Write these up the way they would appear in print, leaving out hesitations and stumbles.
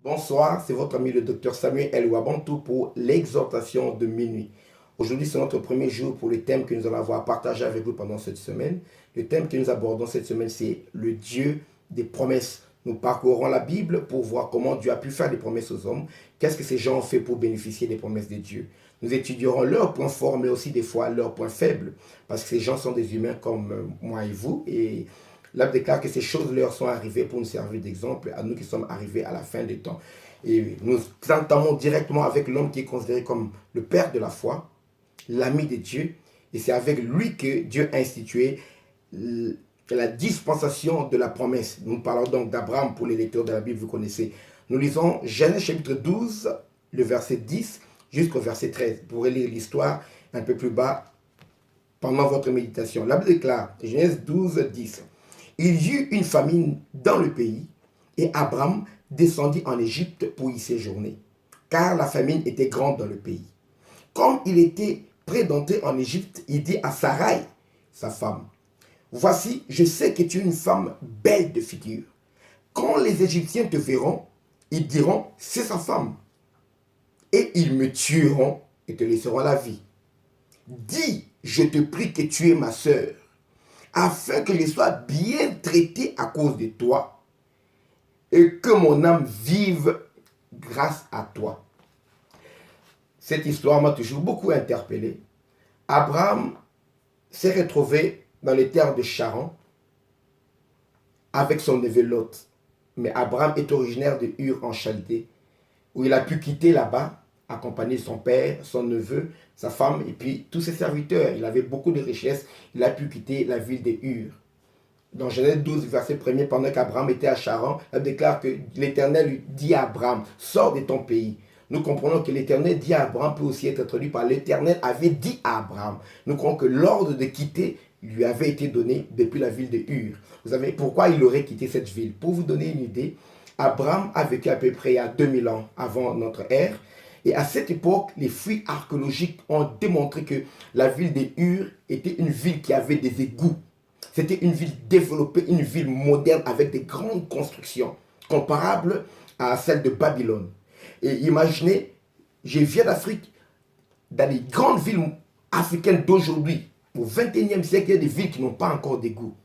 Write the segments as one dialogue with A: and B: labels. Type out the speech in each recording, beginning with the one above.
A: Bonsoir, c'est votre ami le docteur Samuel El Wabantou pour l'exhortation de minuit. Aujourd'hui, c'est notre premier jour pour le thème que nous allons avoir partagé avec vous pendant cette semaine. Le thème que nous abordons cette semaine, c'est le Dieu des promesses. Nous parcourrons la Bible pour voir comment Dieu a pu faire des promesses aux hommes. Qu'est-ce que ces gens ont fait pour bénéficier des promesses de Dieu. Nous étudierons leurs points forts, mais aussi des fois leurs points faibles. Parce que ces gens sont des humains comme moi et vous. Et la Bible déclare que ces choses leur sont arrivées pour nous servir d'exemple à nous qui sommes arrivés à la fin des temps. Et nous entamons directement avec l'homme qui est considéré comme le père de la foi, l'ami de Dieu. Et c'est avec lui que Dieu a institué la dispensation de la promesse. Nous parlons donc d'Abraham pour les lecteurs de la Bible, vous connaissez. Nous lisons Genèse chapitre 12, le verset 10 jusqu'au verset 13. Vous pourrez lire l'histoire un peu plus bas pendant votre méditation. La Bible déclare, Genèse 12, 10. Il y eut une famine dans le pays, et Abraham descendit en Égypte pour y séjourner, car la famine était grande dans le pays. Comme il était près d'entrer en Égypte, il dit à Sarai, sa femme, voici, je sais que tu es une femme belle de figure. Quand les Égyptiens te verront, ils diront, c'est sa femme. Et ils me tueront et te laisseront la vie. Dis, je te prie que tu es ma sœur, afin que je sois bien traité à cause de toi et que mon âme vive grâce à toi. Cette histoire m'a toujours beaucoup interpellé. Abraham s'est retrouvé dans les terres de Charan avec son neveu Lot. Mais Abraham est originaire de Ur en Chaldée, où il a pu quitter là-bas, accompagner son père, son neveu, sa femme et puis tous ses serviteurs. Il avait beaucoup de richesses. Il a pu quitter la ville de Ur. Dans Genèse 12, verset 1er, pendant qu'Abraham était à Charan, il déclare que l'Éternel lui dit à Abraham, sors de ton pays. Nous comprenons que l'Éternel dit à Abraham peut aussi être traduit par l'Éternel avait dit à Abraham. Nous croyons que l'ordre de quitter lui avait été donné depuis la ville de Ur. Vous savez pourquoi il aurait quitté cette ville? Pour vous donner une idée, Abraham a vécu à peu près il y a 2000 ans avant notre ère. Et à cette époque, les fouilles archéologiques ont démontré que la ville de Ur était une ville qui avait des égouts. C'était une ville développée, une ville moderne avec des grandes constructions comparables à celles de Babylone. Et imaginez, je viens d'Afrique, dans les grandes villes africaines d'aujourd'hui, au XXIe siècle, il y a des villes qui n'ont pas encore d'égouts.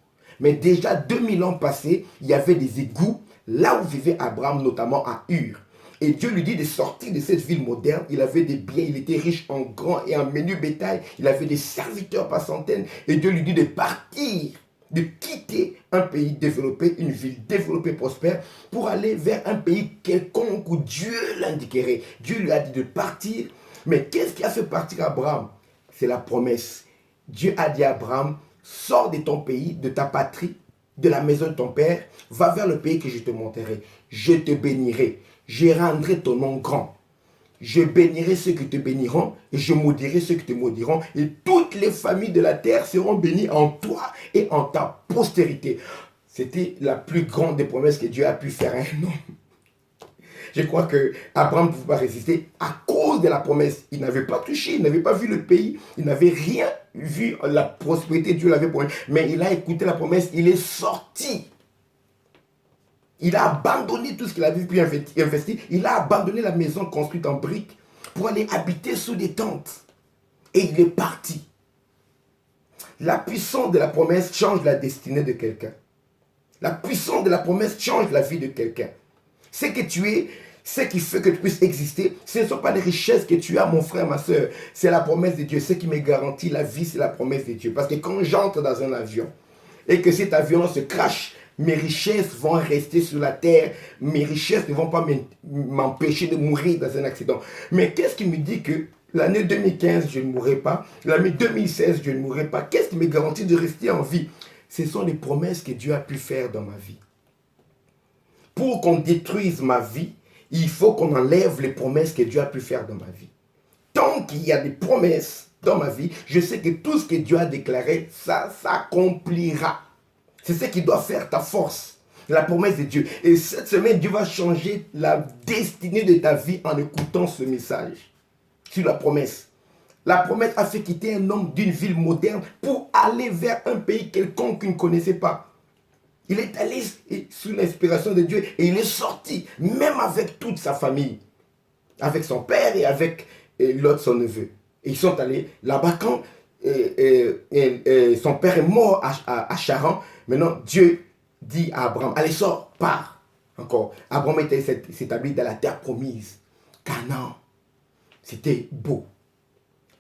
A: Mais déjà 2000 ans passés, il y avait des égouts là où vivait Abraham, notamment à Ur. Et Dieu lui dit de sortir de cette ville moderne. Il avait des biens, il était riche en grand et en menu bétail. Il avait des serviteurs par centaines. Et Dieu lui dit de partir, de quitter un pays développé, une ville développée, prospère, pour aller vers un pays quelconque où Dieu l'indiquerait. Dieu lui a dit de partir. Mais qu'est-ce qui a fait partir Abraham? C'est la promesse. Dieu a dit à Abraham, sors de ton pays, de ta patrie, de la maison de ton père, va vers le pays que je te montrerai. Je te bénirai. Je rendrai ton nom grand. Je bénirai ceux qui te béniront et je maudirai ceux qui te maudiront. Et toutes les familles de la terre seront bénies en toi et en ta postérité. C'était la plus grande des promesses que Dieu a pu faire à un homme. Je crois que Abraham ne pouvait pas résister à cause de la promesse. Il n'avait pas touché, il n'avait pas vu le pays, il n'avait rien vu, la prospérité, Dieu l'avait promis. Mais il a écouté la promesse, il est sorti. Il a abandonné tout ce qu'il avait pu investir. Il a abandonné la maison construite en briques pour aller habiter sous des tentes. Et il est parti. La puissance de la promesse change la destinée de quelqu'un. La puissance de la promesse change la vie de quelqu'un. Ce que tu es, ce qui fait que tu puisses exister, ce ne sont pas les richesses que tu as, mon frère, ma soeur. C'est la promesse de Dieu. Ce qui me garantit la vie, c'est la promesse de Dieu. Parce que quand j'entre dans un avion et que cet avion se crache, mes richesses vont rester sur la terre. Mes richesses ne vont pas m'empêcher de mourir dans un accident. Mais qu'est-ce qui me dit que l'année 2015, je ne mourrai pas? L'année 2016, je ne mourrai pas? Qu'est-ce qui me garantit de rester en vie? Ce sont les promesses que Dieu a pu faire dans ma vie. Pour qu'on détruise ma vie, il faut qu'on enlève les promesses que Dieu a pu faire dans ma vie. Tant qu'il y a des promesses dans ma vie, je sais que tout ce que Dieu a déclaré, ça s'accomplira. C'est ce qui doit faire ta force, la promesse de Dieu. Et cette semaine, Dieu va changer la destinée de ta vie en écoutant ce message sur la promesse. La promesse a fait quitter un homme d'une ville moderne pour aller vers un pays quelconque qu'il ne connaissait pas. Il est allé sous l'inspiration de Dieu et il est sorti, même avec toute sa famille, avec son père et avec l'autre, son neveu. Et ils sont allés là-bas quand son père est mort à Charan. Maintenant, Dieu dit à Abraham, allez, sors, pars. Encore. Abraham était s'établi dans la terre promise. Canaan. C'était beau.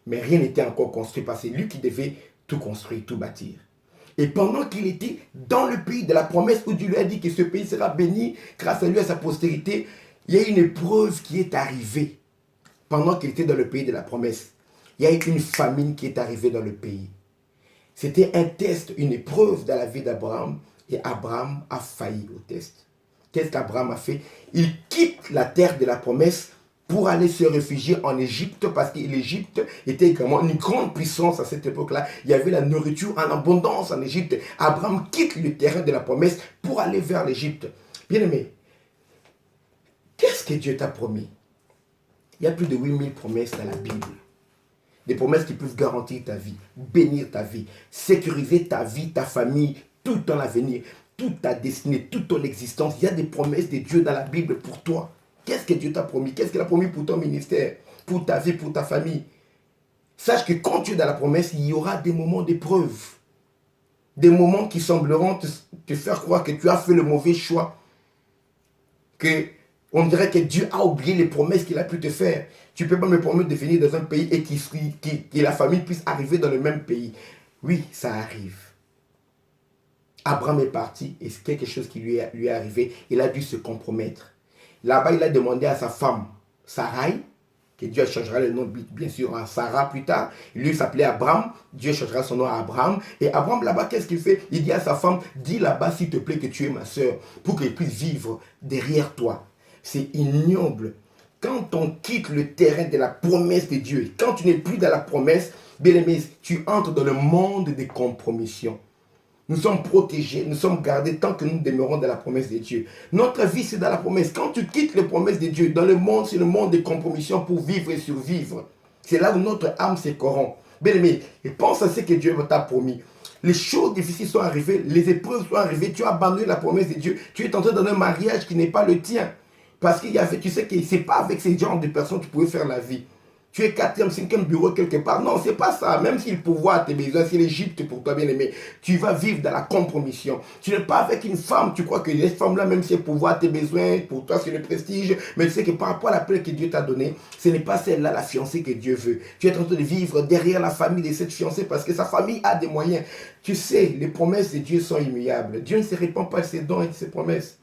A: Mais rien n'était encore construit parce que c'est lui qui devait tout construire, tout bâtir. Et pendant qu'il était dans le pays de la promesse où Dieu lui a dit que ce pays sera béni grâce à lui, à sa postérité, il y a une épreuve qui est arrivée. Pendant qu'il était dans le pays de la promesse, il y a une famine qui est arrivée dans le pays. C'était un test, une épreuve dans la vie d'Abraham. Et Abraham a failli au test. Qu'est-ce qu'Abraham a fait? Il quitte la terre de la promesse pour aller se réfugier en Égypte, parce que l'Égypte était également une grande puissance à cette époque-là. Il y avait la nourriture en abondance en Égypte. Abraham quitte le terrain de la promesse pour aller vers l'Égypte. Bien aimé, qu'est-ce que Dieu t'a promis? Il y a plus de 8000 promesses dans la Bible. Des promesses qui peuvent garantir ta vie, bénir ta vie, sécuriser ta vie, ta famille, tout ton avenir, toute ta destinée, toute ton existence. Il y a des promesses de Dieu dans la Bible pour toi. Qu'est-ce que Dieu t'a promis? Qu'est-ce qu'il a promis pour ton ministère, pour ta vie, pour ta famille? Sache que quand tu es dans la promesse, il y aura des moments d'épreuve. Des moments qui sembleront te faire croire que tu as fait le mauvais choix. On dirait que Dieu a oublié les promesses qu'il a pu te faire. Tu ne peux pas me promettre de venir dans un pays et que la famille puisse arriver dans le même pays. Oui, ça arrive. Abraham est parti et c'est quelque chose qui lui est arrivé. Il a dû se compromettre. Là-bas, il a demandé à sa femme, Sarai, que Dieu changera le nom, bien sûr, à Sarah plus tard. Lui s'appelait Abraham. Dieu changera son nom à Abraham. Et Abraham, là-bas, qu'est-ce qu'il fait? Il dit à sa femme, dis là-bas, s'il te plaît, que tu es ma soeur, pour qu'elle puisse vivre derrière toi. C'est ignoble. Quand on quitte le terrain de la promesse de Dieu, quand tu n'es plus dans la promesse, bien aimé, tu entres dans le monde des compromissions. Nous sommes protégés, nous sommes gardés tant que nous demeurons dans la promesse de Dieu. Notre vie, c'est dans la promesse. Quand tu quittes les promesses de Dieu, dans le monde, c'est le monde des compromissions pour vivre et survivre. C'est là où notre âme se corrompt. Bien aimé, et pense à ce que Dieu t'a promis. Les choses difficiles sont arrivées, les épreuves sont arrivées, tu as abandonné la promesse de Dieu. Tu es entré dans un mariage qui n'est pas le tien. Parce qu'il y avait, tu sais que ce n'est pas avec ces genres de personnes que tu pouvais faire la vie. Tu es 4e, 5e bureau quelque part. Non, ce n'est pas ça. Même si le pouvoir a tes besoins, c'est l'Égypte pour toi, bien aimé. Tu vas vivre dans la compromission. Tu n'es pas avec une femme. Tu crois que les femmes-là, même si elles pouvoir a tes besoins, pour toi, c'est le prestige. Mais tu sais que par rapport à l'appel que Dieu t'a donné, ce n'est pas celle-là, la fiancée que Dieu veut. Tu es en train de vivre derrière la famille de cette fiancée parce que sa famille a des moyens. Tu sais, les promesses de Dieu sont immuables. Dieu ne se répand pas de ses dons et de ses promesses.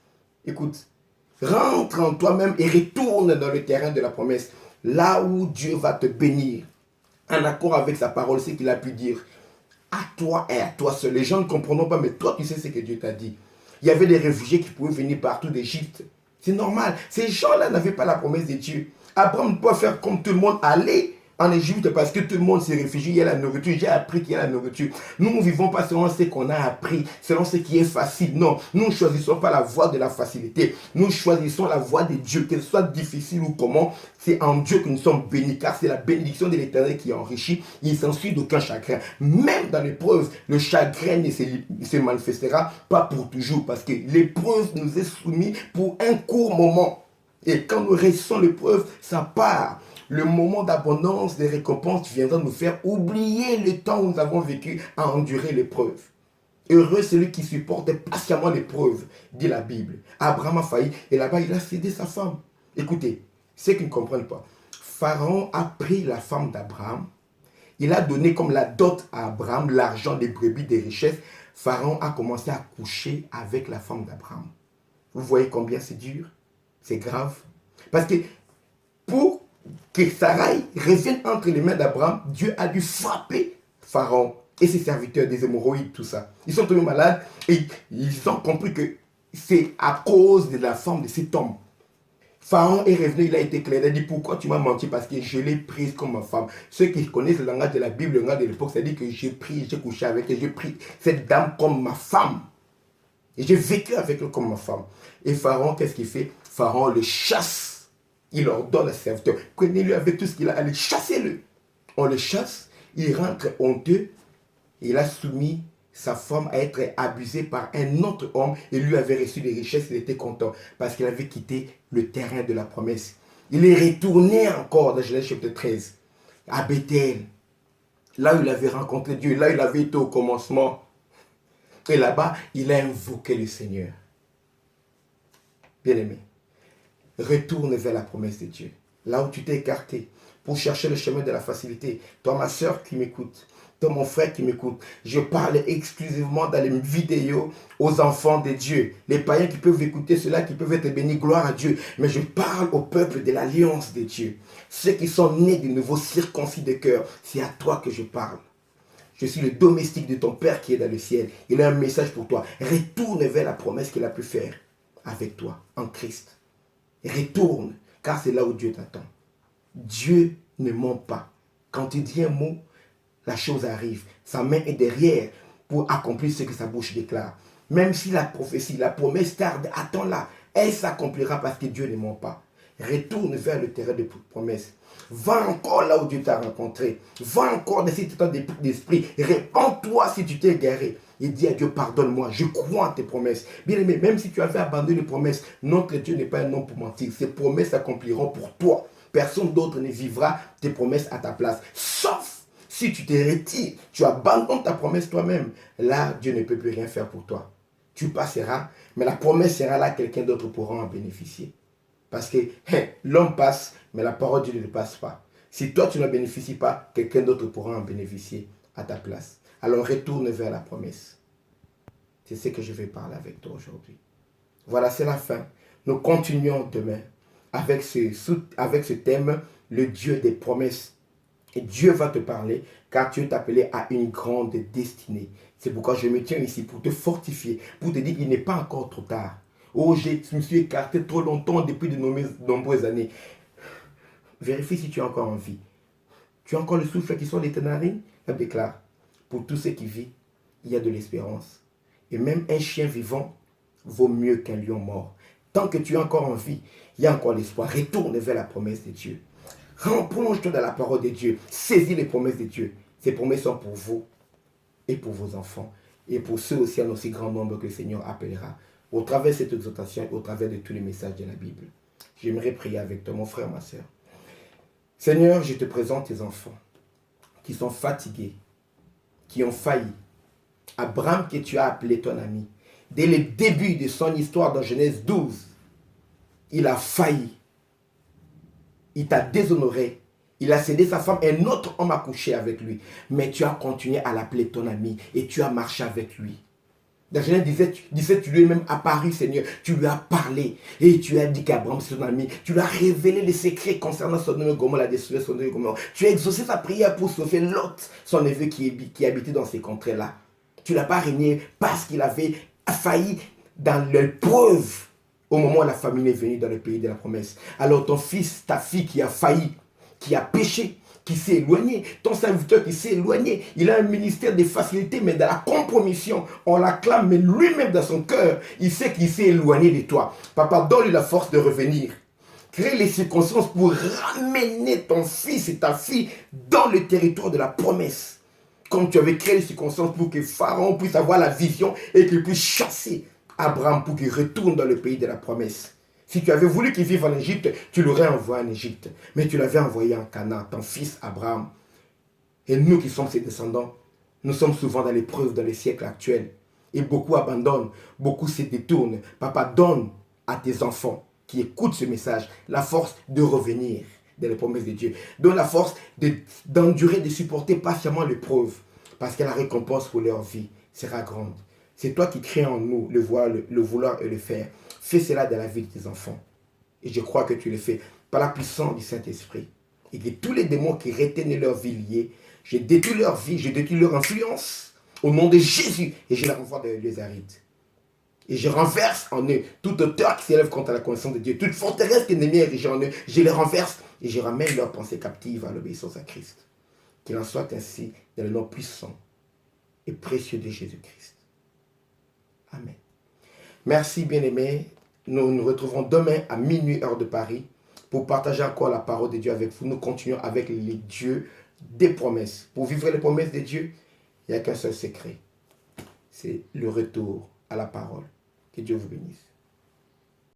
A: Écoute. Rentre en toi-même et retourne dans le terrain de la promesse. Là où Dieu va te bénir. En accord avec sa parole, ce qu'il a pu dire. À toi et à toi seul. Les gens ne comprendront pas, mais toi, tu sais ce que Dieu t'a dit. Il y avait des réfugiés qui pouvaient venir partout d'Égypte. C'est normal. Ces gens-là n'avaient pas la promesse de Dieu. Abraham ne peut pas faire comme tout le monde, aller en Égypte parce que tout le monde s'est réfugié, il y a la nourriture, j'ai appris qu'il y a la nourriture. Nous ne vivons pas selon ce qu'on a appris, selon ce qui est facile. Non, nous ne choisissons pas la voie de la facilité. Nous choisissons la voie de Dieu, qu'elle soit difficile ou comment. C'est en Dieu que nous sommes bénis, car c'est la bénédiction de l'Éternel qui enrichit. Il s'ensuit d'aucun chagrin. Même dans l'épreuve, le chagrin ne se manifestera pas pour toujours, parce que l'épreuve nous est soumise pour un court moment. Et quand nous résistons l'épreuve, ça part. Le moment d'abondance des récompenses viendra nous faire oublier le temps où nous avons vécu à endurer l'épreuve. Heureux celui qui supporte patiemment l'épreuve, dit la Bible. Abraham a failli et là-bas il a cédé sa femme. Écoutez, ceux qui ne comprennent pas, Pharaon a pris la femme d'Abraham. Il a donné comme la dot à Abraham l'argent, des brebis, des richesses. Pharaon a commencé à coucher avec la femme d'Abraham. Vous voyez combien c'est dur? C'est grave. Parce que pour que Sarai revienne entre les mains d'Abraham, Dieu a dû frapper Pharaon et ses serviteurs, des hémorroïdes, tout ça. Ils sont tombés malades et ils ont compris que c'est à cause de la femme de cet homme. Pharaon est revenu, il a été clair, il a dit pourquoi tu m'as menti? Parce que je l'ai prise comme ma femme. Ceux qui connaissent le langage de la Bible, le langage de l'époque, ça dit que j'ai couché avec elle, j'ai pris cette dame comme ma femme. Et j'ai vécu avec elle comme ma femme. Et Pharaon, qu'est-ce qu'il fait? Pharaon le chasse. Il ordonne à ses serviteurs, prenez-le avec tout ce qu'il a, allez, chassez-le. On le chasse, il rentre honteux, et il a soumis sa femme à être abusée par un autre homme et lui avait reçu des richesses, il était content parce qu'il avait quitté le terrain de la promesse. Il est retourné encore dans Genèse chapitre 13 à Bethel, là où il avait rencontré Dieu, là où il avait été au commencement. Et là-bas, il a invoqué le Seigneur. Bien-aimé, retourne vers la promesse de Dieu. Là où tu t'es écarté pour chercher le chemin de la facilité. Toi, ma soeur qui m'écoute, toi, mon frère qui m'écoute, je parle exclusivement dans les vidéos aux enfants de Dieu. Les païens qui peuvent écouter cela, qui peuvent être bénis, gloire à Dieu. Mais je parle au peuple de l'alliance de Dieu. Ceux qui sont nés de nouveau circoncis de cœur. C'est à toi que je parle. Je suis le domestique de ton Père qui est dans le ciel. Il a un message pour toi. Retourne vers la promesse qu'il a pu faire avec toi, en Christ. Retourne, car c'est là où Dieu t'attend. Dieu ne ment pas. Quand il dit un mot, la chose arrive. Sa main est derrière pour accomplir ce que sa bouche déclare. Même si la prophétie, la promesse tarde, attends-la. Elle s'accomplira parce que Dieu ne ment pas. Retourne vers le terrain de promesse. Va encore là où Dieu t'a rencontré. Va encore dans cet état d'esprit. Répands-toi si tu t'es égaré. Et dis à Dieu, pardonne-moi, je crois en tes promesses. Bien aimé, même si tu avais abandonné les promesses, notre Dieu n'est pas un homme pour mentir. Ces promesses s'accompliront pour toi. Personne d'autre ne vivra tes promesses à ta place. Sauf si tu te retires, tu abandonnes ta promesse toi-même. Là, Dieu ne peut plus rien faire pour toi. Tu passeras, mais la promesse sera là, quelqu'un d'autre pourra en bénéficier. Parce que l'homme passe, mais la parole de Dieu ne passe pas. Si toi, tu ne bénéficies pas, quelqu'un d'autre pourra en bénéficier à ta place. Alors retourne vers la promesse. C'est ce que je vais parler avec toi aujourd'hui. Voilà, c'est la fin. Nous continuons demain avec ce thème, le Dieu des promesses. Et Dieu va te parler car tu es appelé à une grande destinée. C'est pourquoi je me tiens ici pour te fortifier, pour te dire qu'il n'est pas encore trop tard. Oh, je me suis écarté trop longtemps depuis de nombreuses années. Vérifie si tu es encore en vie. Tu as encore le souffle qui sort de tes narines. Elle déclare, pour tous ceux qui vivent, il y a de l'espérance. Et même un chien vivant vaut mieux qu'un lion mort. Tant que tu es encore en vie, il y a encore l'espoir. Retourne vers la promesse de Dieu. Replonge-toi dans la parole de Dieu. Saisis les promesses de Dieu. Ces promesses sont pour vous et pour vos enfants. Et pour ceux aussi en aussi grand nombre que le Seigneur appellera. Au travers de cette exhortation et au travers de tous les messages de la Bible. J'aimerais prier avec toi, mon frère, ma soeur. Seigneur, je te présente tes enfants qui sont fatigués, qui ont failli. Abraham que tu as appelé ton ami. Dès le début de son histoire dans Genèse 12, il a failli. Il t'a déshonoré. Il a cédé sa femme, un autre homme a couché avec lui. Mais tu as continué à l'appeler ton ami et tu as marché avec lui. Dans Genèse 17, tu lui es même apparu, Seigneur. Tu lui as parlé et tu as dit qu'Abraham c'est ton ami. Tu lui as révélé les secrets concernant son nom Gomorrhe, la destruction de son nom Gomorrhe. Tu as exaucé sa prière pour sauver Lot, son neveu qui habitait dans ces contrées-là. Tu ne l'as pas régné parce qu'il avait failli dans l'épreuve au moment où la famine est venue dans le pays de la promesse. Alors ton fils, ta fille qui a failli, qui a péché, qui s'est éloigné, ton serviteur qui s'est éloigné, il a un ministère de facilité, mais dans la compromission, on l'acclame, mais lui-même dans son cœur, il sait qu'il s'est éloigné de toi. Papa, donne-lui la force de revenir. Crée les circonstances pour ramener ton fils et ta fille dans le territoire de la promesse. Comme tu avais créé les circonstances pour que Pharaon puisse avoir la vision et qu'il puisse chasser Abraham pour qu'il retourne dans le pays de la promesse. Si tu avais voulu qu'il vive en Égypte, tu l'aurais envoyé en Égypte. Mais tu l'avais envoyé en Canaan, ton fils Abraham. Et nous qui sommes ses descendants, nous sommes souvent dans l'épreuve dans les siècles actuels. Et beaucoup abandonnent, beaucoup se détournent. Papa, donne à tes enfants qui écoutent ce message la force de revenir dans les promesses de Dieu. Donne la force d'endurer, de supporter patiemment l'épreuve. Parce que la récompense pour leur vie sera grande. C'est toi qui crées en nous le vouloir et le faire. Fais cela dans la vie de tes enfants. Et je crois que tu le fais par la puissance du Saint-Esprit. Et que tous les démons qui retiennent leur vie liée, je détruis leur vie, je détruis leur influence au nom de Jésus et je les renvoie dans les lieux arides. Et je renverse en eux toute auteur qui s'élève contre la connaissance de Dieu, toute forteresse qui est érigée en eux, je les renverse et je ramène leurs pensées captives à l'obéissance à Christ. Qu'il en soit ainsi dans le nom puissant et précieux de Jésus-Christ. Amen. Merci bien-aimés. Nous nous retrouvons demain à minuit heure de Paris pour partager encore la parole de Dieu avec vous. Nous continuons avec les dieux des promesses. Pour vivre les promesses de Dieu, il n'y a qu'un seul secret. c'est le retour à la parole. Que Dieu vous bénisse.